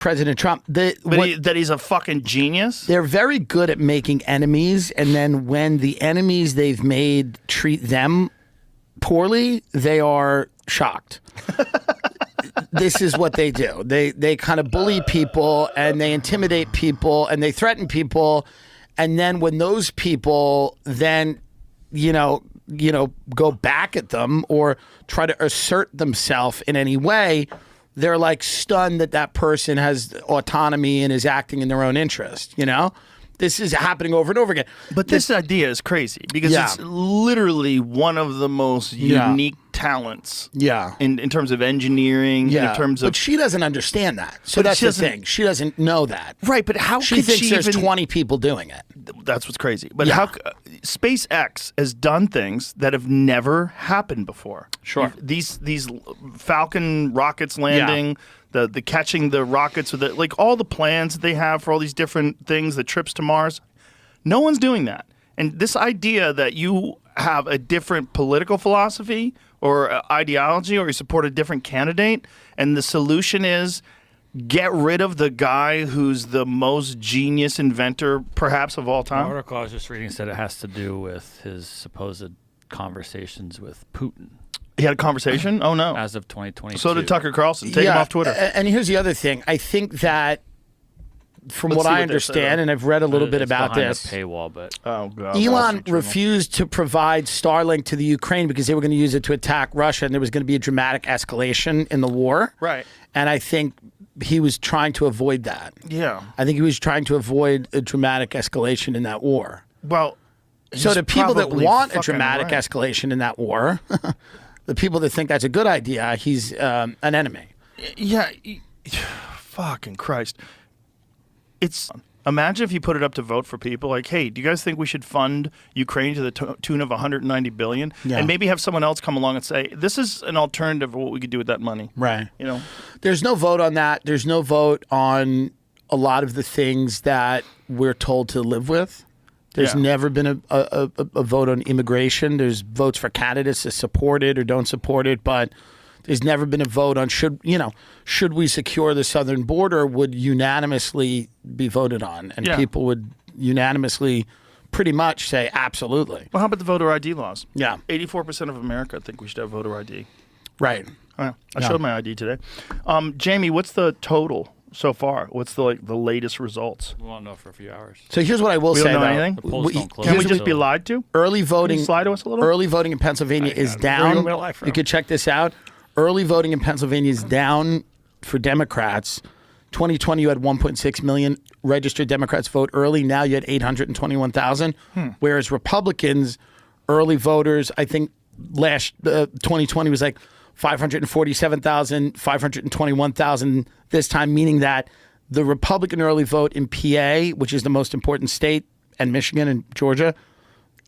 President Trump. That he's a fucking genius? They're very good at making enemies, and then when the enemies they've made treat them poorly, they are shocked. This is what they do. They kind of bully people, and they intimidate people, and they threaten people, and then when those people then, go back at them or try to assert themselves in any way, they're like stunned that person has autonomy and is acting in their own interest, This is happening over and over again. But this idea is crazy because it's literally one of the most unique talents in terms of engineering, in terms of... But she doesn't understand that. So that's the thing. She doesn't know that. Right, but how she thinks there's 20 people doing it. That's what's crazy. But how SpaceX has done things that have never happened before. Sure. These Falcon rockets landing... The catching the rockets with all the plans that they have for all these different things, the trips to Mars, no one's doing that. And this idea that you have a different political philosophy or ideology, or you support a different candidate, and the solution is get rid of the guy who's the most genius inventor, perhaps, of all time. The article I was just reading said it has to do with his supposed conversations with Putin. He had a conversation? Oh, no. As of 2022. So did Tucker Carlson. Take him off Twitter. And here's the other thing. I think that, from what I understand, and I've read a little bit about this, paywall, but Elon refused to provide Starlink to the Ukraine because they were going to use it to attack Russia, and there was going to be a dramatic escalation in the war. Right. And I think he was trying to avoid that. Yeah. I think he was trying to avoid a dramatic escalation in that war. Well, so the people that want a dramatic escalation in that war... The people that think that's a good idea, he's an enemy. Yeah, fucking Christ. Imagine if you put it up to vote for people like, hey, do you guys think we should fund Ukraine to the tune of $190 billion? Yeah. And maybe have someone else come along and say, this is an alternative of what we could do with that money. Right. There's no vote on that. There's no vote on a lot of the things that we're told to live with. There's never been a vote on immigration. There's votes for candidates that support it or don't support it, but there's never been a vote on should we secure the southern border would unanimously be voted on, and people would unanimously pretty much say absolutely. Well, how about the voter ID laws? Yeah. 84% of America think we should have voter ID. Right. I showed my ID today. Jamie, what's the total so far? What's the latest results? We won't know for a few hours. So here's what I will say. We don't know anything? The polls don't close. Can we just be lied to? Early voting. Can you lie to us a little? Early voting in Pennsylvania is down. You could check this out. Early voting in Pennsylvania is down for Democrats. 2020, you had 1.6 million registered Democrats vote early. Now you had 821,000. Whereas Republicans, early voters, I think last 2020 was like 547,000, 521,000 this time, meaning that the Republican early vote in PA, which is the most important state, and Michigan and Georgia,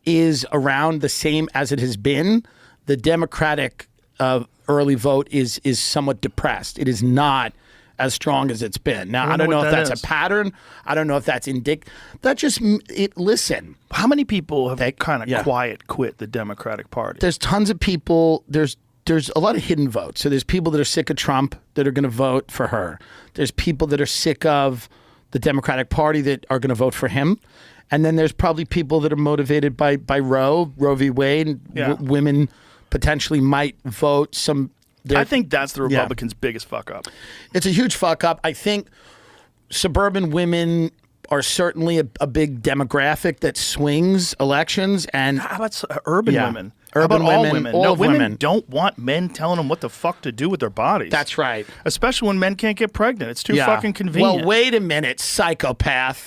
is around the same as it has been. The Democratic early vote is somewhat depressed. It is not as strong as it's been. Now, I don't know if that's a pattern. I don't know if that's that just listen. How many people have kind of quiet quit the Democratic Party? There's tons of people. There's a lot of hidden votes. So there's people that are sick of Trump that are going to vote for her. There's people that are sick of the Democratic Party that are going to vote for him. And then there's probably people that are motivated by Roe v. Wade. Women potentially might vote some. I think that's the Republicans' biggest fuck up. It's a huge fuck up. I think suburban women are certainly a big demographic that swings elections. And how about urban women? Urban How about women, all women? Women don't want men telling them what the fuck to do with their bodies. That's right. Especially when men can't get pregnant. It's too fucking convenient. Well, wait a minute, psychopath.